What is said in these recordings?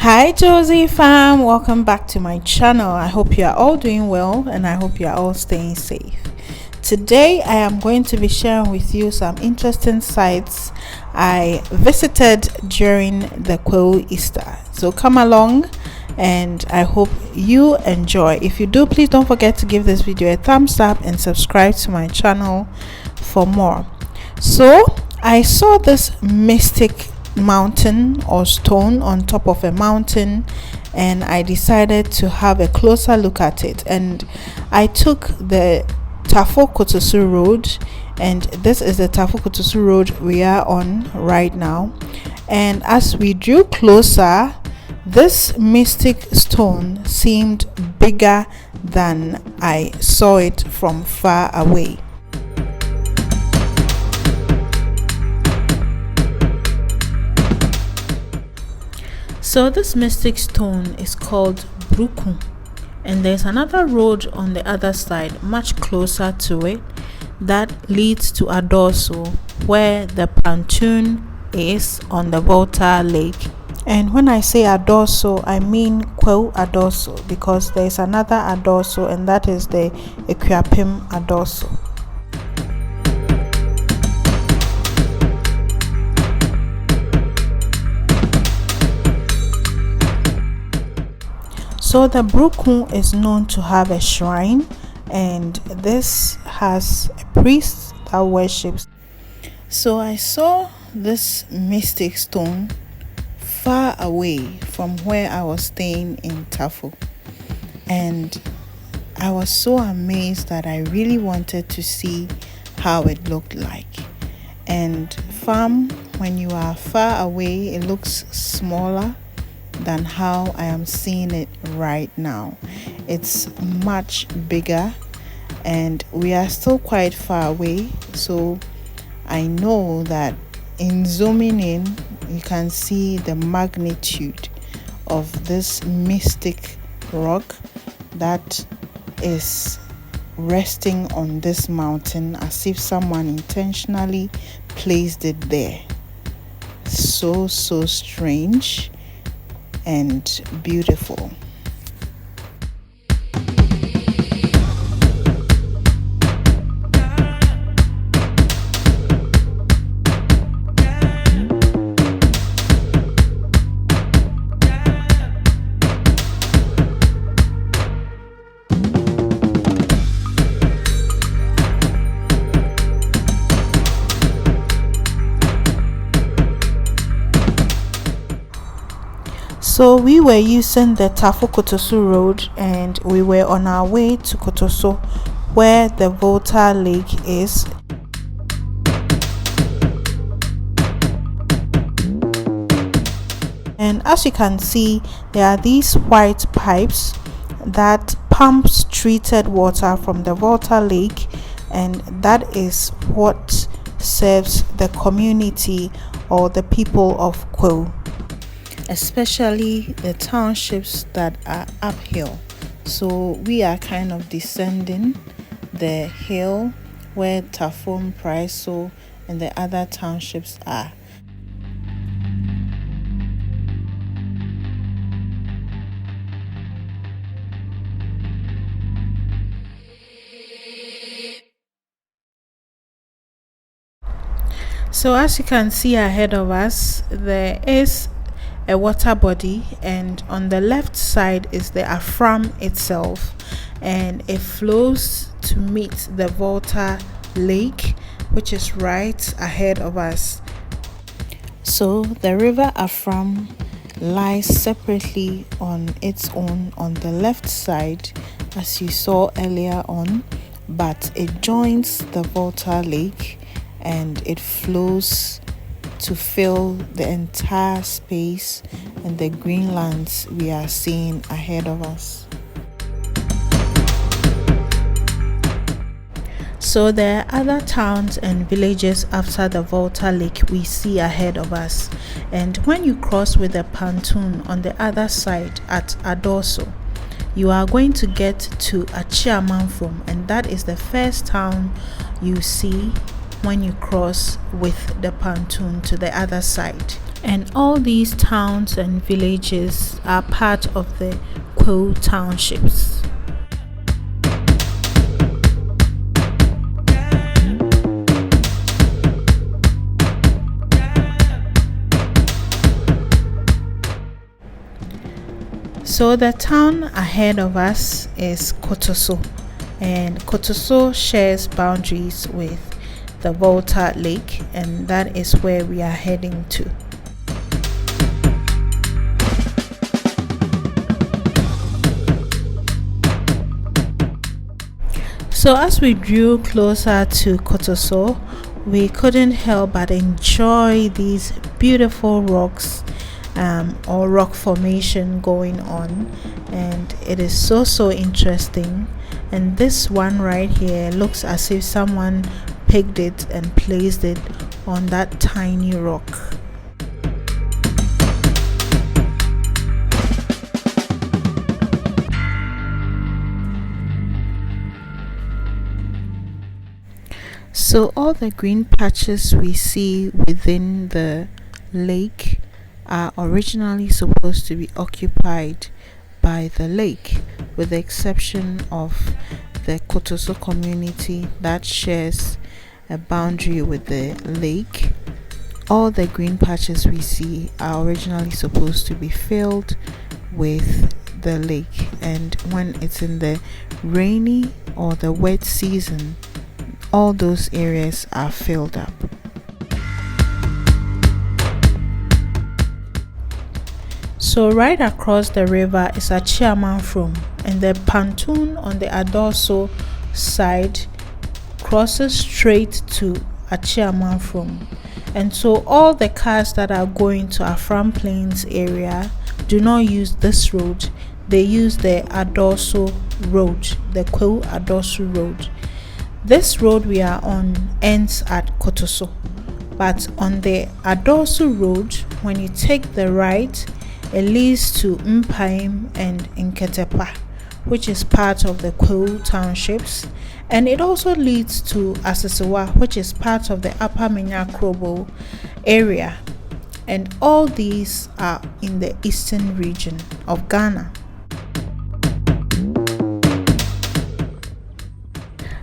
Hi Josie fam, welcome back to my channel. I hope you are all doing well and I hope you are all staying safe. Today I am going to be sharing with you some interesting sites I visited during the Kwahu Easter. So come along and I hope you enjoy. If you do, please don't forget to give this video a thumbs up and subscribe to my channel for more. So I saw this mystic mountain or stone on top of a mountain, and I decided to have a closer look at it. And I took the Tafo-Kotosu road, and this is the Tafo-Kotosu road we are on right now. And as we drew closer, this mystic stone seemed bigger than I saw it from far away. So this mystic stone is called Bukrua, and there's another road on the other side much closer to it that leads to Adoso, where the pontoon is on the Volta Lake. And when I say Adoso, I mean Kwahu Adoso, because there's another Adoso, and that is the Equiapim Adoso. So the Bukrua is known to have a shrine, and this has a priest that worships. So I saw this mystic stone far away from where I was staying in Tafo, and I was so amazed that I really wanted to see how it looked like. And when you are far away, it looks smaller than how I am seeing it right now. It's much bigger, and we are still quite far away, so I know that in zooming in you can see the magnitude of this mystic rock that is resting on this mountain, as if someone intentionally placed it there. So strange and beautiful. So we were using the Tafo-Kotosu road, and we were on our way to Kotoso, where the Volta Lake is. And as you can see, there are these white pipes that pumps treated water from the Volta Lake, and that is what serves the community or the people of Kwahu, especially the townships that are uphill. So we are kind of descending the hill where Tafo, Praiso, and the other townships are. So as you can see ahead of us, there is a water body, and on the left side is the Afram itself, and it flows to meet the Volta Lake, which is right ahead of us. So the river Afram lies separately on its own on the left side, as you saw earlier on, but it joins the Volta Lake and it flows to fill the entire space and the green lands we are seeing ahead of us. So there are other towns and villages after the Volta Lake we see ahead of us, and when you cross with the pontoon on the other side at Adoso, you are going to get to Achiamanfrom, and that is the first town you see when you cross with the pontoon to the other side. And all these towns and villages are part of the Kwahu townships. So the town ahead of us is Kotoso, and Kotoso shares boundaries with the Volta Lake, and that is where we are heading to. So as we drew closer to Kotoso, we couldn't help but enjoy these beautiful rocks or rock formation going on, and it is so interesting. And this one right here looks as if someone picked it and placed it on that tiny rock. So all the green patches we see within the lake are originally supposed to be occupied by the lake, with the exception of the Kotoso community that shares a boundary with the lake. All the green patches we see are originally supposed to be filled with the lake, and when it's in the rainy or the wet season, all those areas are filled up. So right across the river is a Chiamanfrom, and the pontoon on the Adorso side crosses straight to a Chiamanfrom. And so all the cars that are going to Afram Plains area do not use this road. They use the Adorso road, the Kwahu Adorso road. This road we are on ends at Kotoso, but on the Adorso road, when you take the right, it leads to Mpaim and Nketepa, which is part of the Kwahu townships, and it also leads to Asesewa, which is part of the Upper Menyakrobo area, and all these are in the eastern region of Ghana.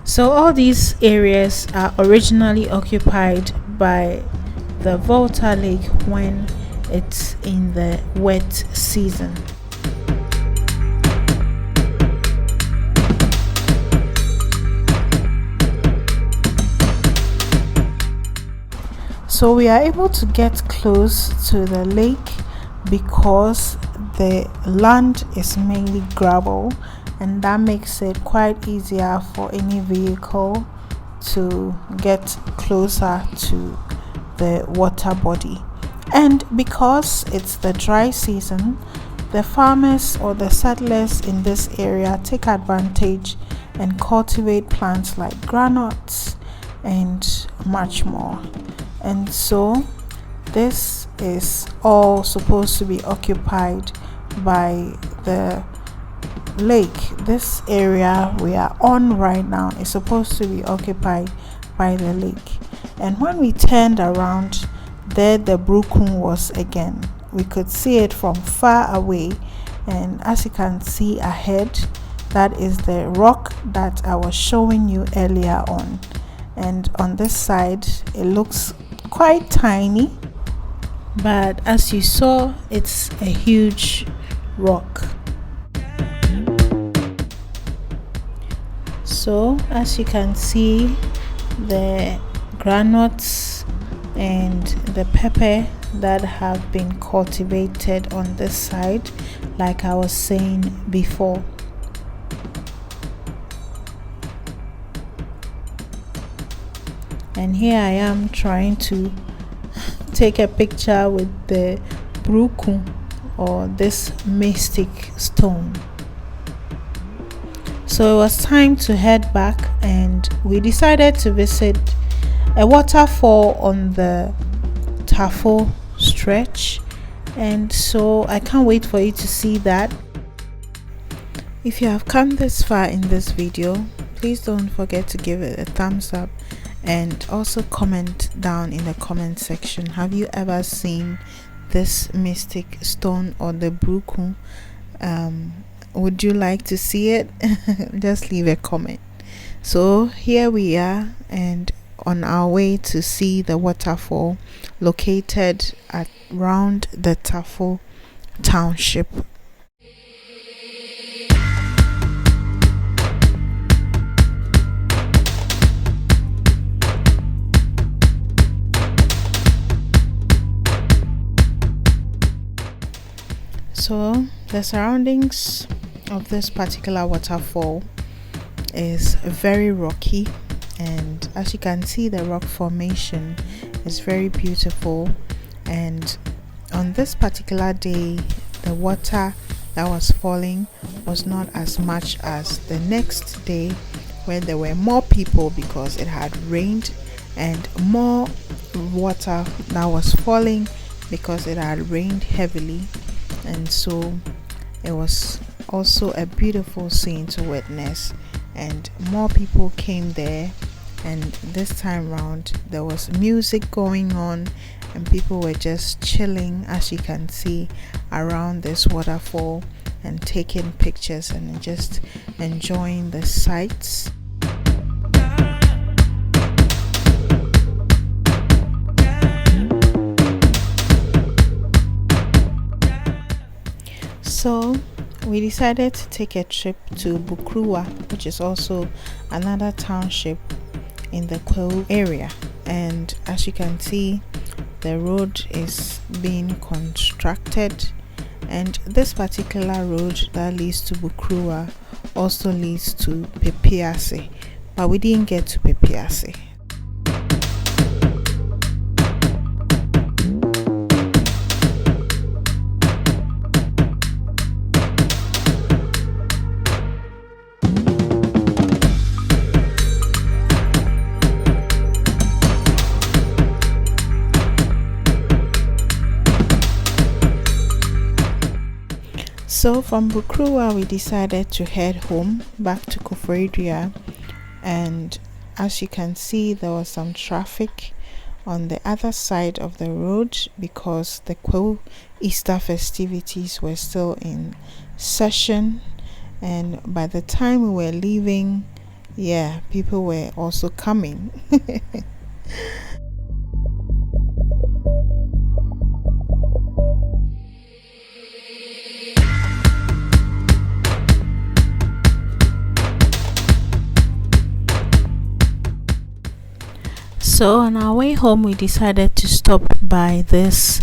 So all these areas are originally occupied by the Volta Lake when it's in the wet season. So we are able to get close to the lake because the land is mainly gravel, and that makes it quite easier for any vehicle to get closer to the water body. And because it's the dry season, the farmers or the settlers in this area take advantage and cultivate plants like granules and much more. And so this is all supposed to be occupied by the lake. This area we are on right now is supposed to be occupied by the lake. And when we turned around, there the Bukrua was again. We could see it from far away, and as you can see ahead, that is the rock that I was showing you earlier on. And on this side it looks quite tiny, but as you saw, it's a huge rock. So as you can see, the granules and the pepper that have been cultivated on this side, like I was saying before. And here I am trying to take a picture with the Bukrua, or this mystic stone. So it was time to head back, and we decided to visit a waterfall on the Tafo stretch, and so I can't wait for you to see that. If you have come this far in this video, please don't forget to give it a thumbs up And also comment down in the comment section, have you ever seen this mystic stone or the Bukrua? Would you like to see it? Just leave a comment. So here we are, and on our way to see the waterfall located around the Kwahu township. So the surroundings of this particular waterfall is very rocky, and as you can see, the rock formation is very beautiful. And on this particular day, the water that was falling was not as much as the next day, where there were more people because it had rained, and more water that was falling because it had rained heavily. And so it was also a beautiful scene to witness, and more people came there. And this time round there was music going on, and people were just chilling, as you can see, around this waterfall and taking pictures and just enjoying the sights. So we decided to take a trip to Bukrua, which is also another township in the Kwahu area. And as you can see, the road is being constructed, and this particular road that leads to Bukrua also leads to Pepiase, but we didn't get to Pepiase. So from Bukrua we decided to head home back to Kwahu, and as you can see, there was some traffic on the other side of the road because the Kwahu Easter festivities were still in session. And by the time we were leaving, people were also coming. So on our way home we decided to stop by this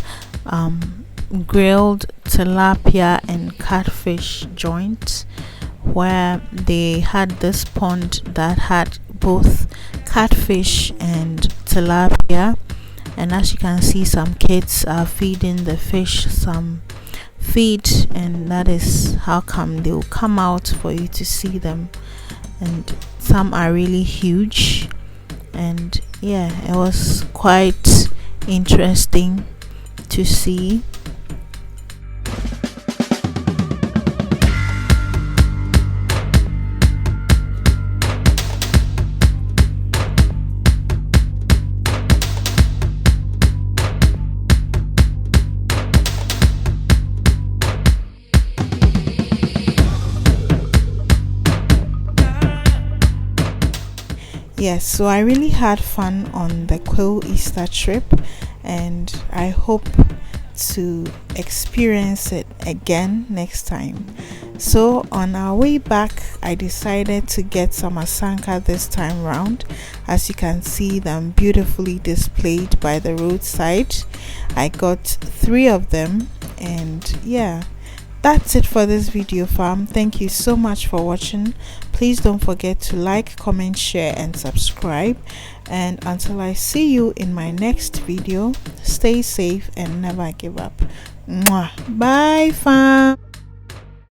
grilled tilapia and catfish joint, where they had this pond that had both catfish and tilapia. And as you can see, some kids are feeding the fish some feed, and that is how come they will come out for you to see them. And some are really huge, and it was quite interesting to see. Yes, so I really had fun on the Kwahu Easter trip, and I hope to experience it again next time. So on our way back, I decided to get some asanka this time round. As you can see them beautifully displayed by the roadside. I got 3 of them, and that's it for this video, fam. Thank you so much for watching. Please don't forget to like, comment, share and subscribe. And until I see you in my next video, stay safe and never give up. Mwah. Bye, fam.